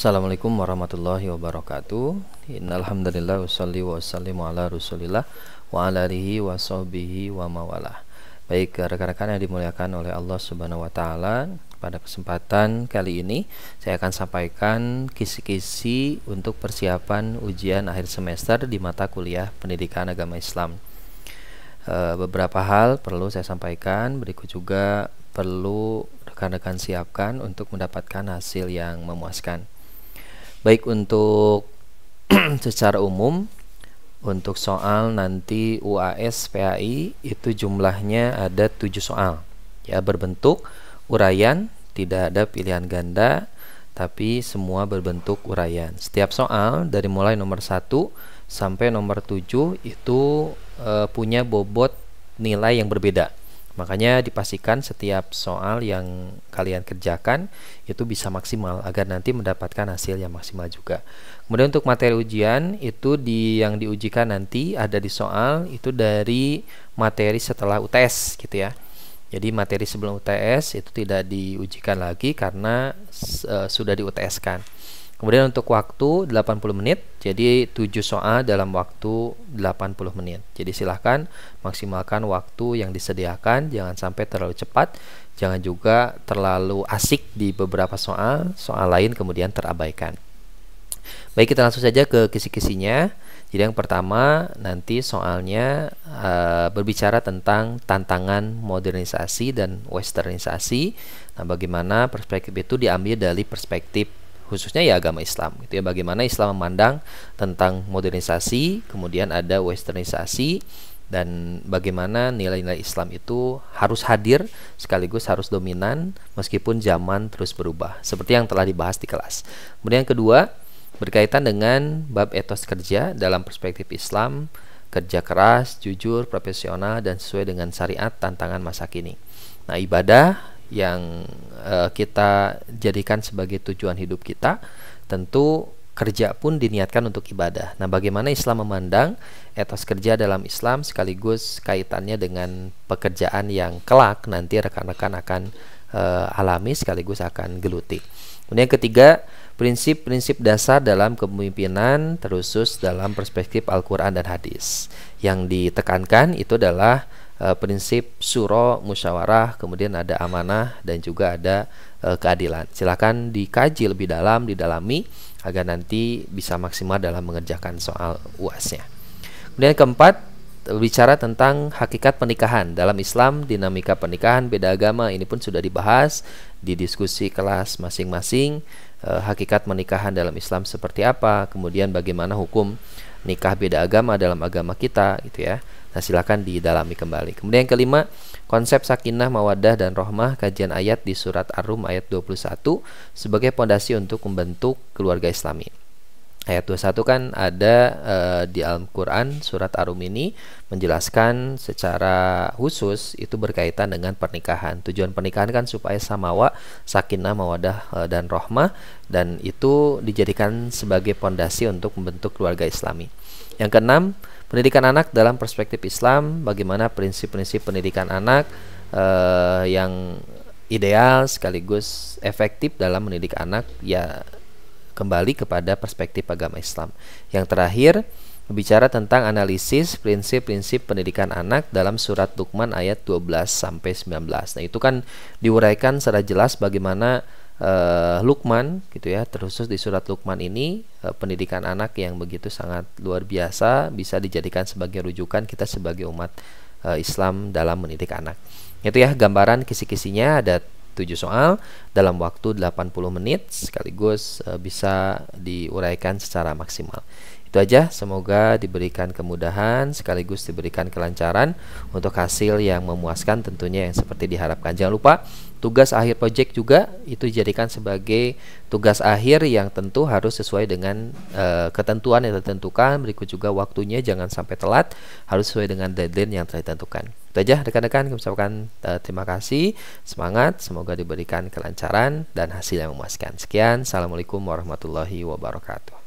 Assalamualaikum warahmatullahi wabarakatuh. Innalhamdulillah wassalli wasallimu ala rasulillah wa ala alihi wa sahbihi wa mawalah. Baik rekan-rekan yang dimuliakan oleh Allah subhanahu wa ta'ala, pada kesempatan kali ini saya akan sampaikan kisi-kisi untuk persiapan ujian akhir semester di mata kuliah pendidikan agama Islam. Beberapa hal perlu saya sampaikan, berikut juga perlu rekan-rekan siapkan untuk mendapatkan hasil yang memuaskan. Baik untuk secara umum, untuk soal nanti UAS PAI itu jumlahnya ada 7 soal ya, berbentuk uraian, tidak ada pilihan ganda tapi semua berbentuk uraian. Setiap soal dari mulai nomor 1 sampai nomor 7 itu punya bobot nilai yang berbeda. Makanya dipastikan setiap soal yang kalian kerjakan itu bisa maksimal agar nanti mendapatkan hasil yang maksimal juga. Kemudian untuk materi ujian itu yang diujikan nanti ada di soal itu dari materi setelah UTS gitu ya. Jadi materi sebelum UTS itu tidak diujikan lagi karena sudah di UTS-kan. Kemudian untuk waktu 80 menit, jadi 7 soal dalam waktu 80 menit. Jadi silahkan maksimalkan waktu yang disediakan, jangan sampai terlalu cepat, jangan juga terlalu asik di beberapa soal lain kemudian terabaikan. Baik, kita langsung saja ke kisi-kisinya. Jadi yang pertama nanti soalnya berbicara tentang tantangan modernisasi dan westernisasi. Nah, bagaimana perspektif itu diambil dari perspektif khususnya ya agama Islam gitu ya, bagaimana Islam memandang tentang modernisasi, kemudian ada westernisasi, dan bagaimana nilai-nilai Islam itu harus hadir sekaligus harus dominan meskipun zaman terus berubah seperti yang telah dibahas di kelas. Kemudian yang kedua berkaitan dengan bab etos kerja dalam perspektif Islam, kerja keras, jujur, profesional, dan sesuai dengan syariat tantangan masa kini. Nah, ibadah yang kita jadikan sebagai tujuan hidup kita, tentu kerja pun diniatkan untuk ibadah. Nah, bagaimana Islam memandang etos kerja dalam Islam sekaligus kaitannya dengan pekerjaan yang kelak nanti rekan-rekan akan alami sekaligus akan geluti. Kemudian yang ketiga, prinsip-prinsip dasar dalam kepemimpinan terusus dalam perspektif Al-Quran dan hadis. Yang ditekankan itu adalah prinsip syuro, musyawarah, kemudian ada amanah dan juga ada keadilan. Silakan dikaji lebih dalam, didalami agar nanti bisa maksimal dalam mengerjakan soal UAS-nya. Kemudian yang keempat, bicara tentang hakikat pernikahan dalam Islam, dinamika pernikahan beda agama, ini pun sudah dibahas di diskusi kelas masing-masing. Hakikat pernikahan dalam Islam seperti apa, kemudian bagaimana hukum nikah beda agama dalam agama kita gitu ya. Nah, silakan didalami kembali. Kemudian yang kelima, konsep sakinah, mawaddah, dan rohmah, kajian ayat di surat Ar-Rum ayat 21 sebagai pondasi untuk membentuk keluarga Islami. Ayat 21 kan ada di Al-Quran, surat Ar-Rum ini menjelaskan secara khusus itu berkaitan dengan pernikahan. Tujuan pernikahan kan supaya samawa, sakinah, mawaddah, dan rohmah, dan itu dijadikan sebagai pondasi untuk membentuk keluarga Islami. Yang keenam, pendidikan anak dalam perspektif Islam, bagaimana prinsip-prinsip pendidikan anak yang ideal sekaligus efektif dalam mendidik anak, ya kembali kepada perspektif agama Islam. Yang terakhir, bicara tentang analisis prinsip-prinsip pendidikan anak dalam surat Luqman ayat 12 sampai 19. Nah, itu kan diuraikan secara jelas bagaimana Luqman gitu ya, terkhusus di surat Luqman ini pendidikan anak yang begitu sangat luar biasa bisa dijadikan sebagai rujukan kita sebagai umat Islam dalam mendidik anak. Itu ya gambaran kisi-kisinya, ada 7 soal dalam waktu 80 menit sekaligus bisa diuraikan secara maksimal. Itu aja, semoga diberikan kemudahan sekaligus diberikan kelancaran untuk hasil yang memuaskan tentunya yang seperti diharapkan. Jangan lupa tugas akhir proyek juga itu dijadikan sebagai tugas akhir yang tentu harus sesuai dengan ketentuan yang ditentukan. Berikut juga waktunya jangan sampai telat, harus sesuai dengan deadline yang telah ditentukan. Itu aja rekan-rekan, kami ucapkan terima kasih, semangat, semoga diberikan kelancaran dan hasil yang memuaskan. Sekian, assalamualaikum warahmatullahi wabarakatuh.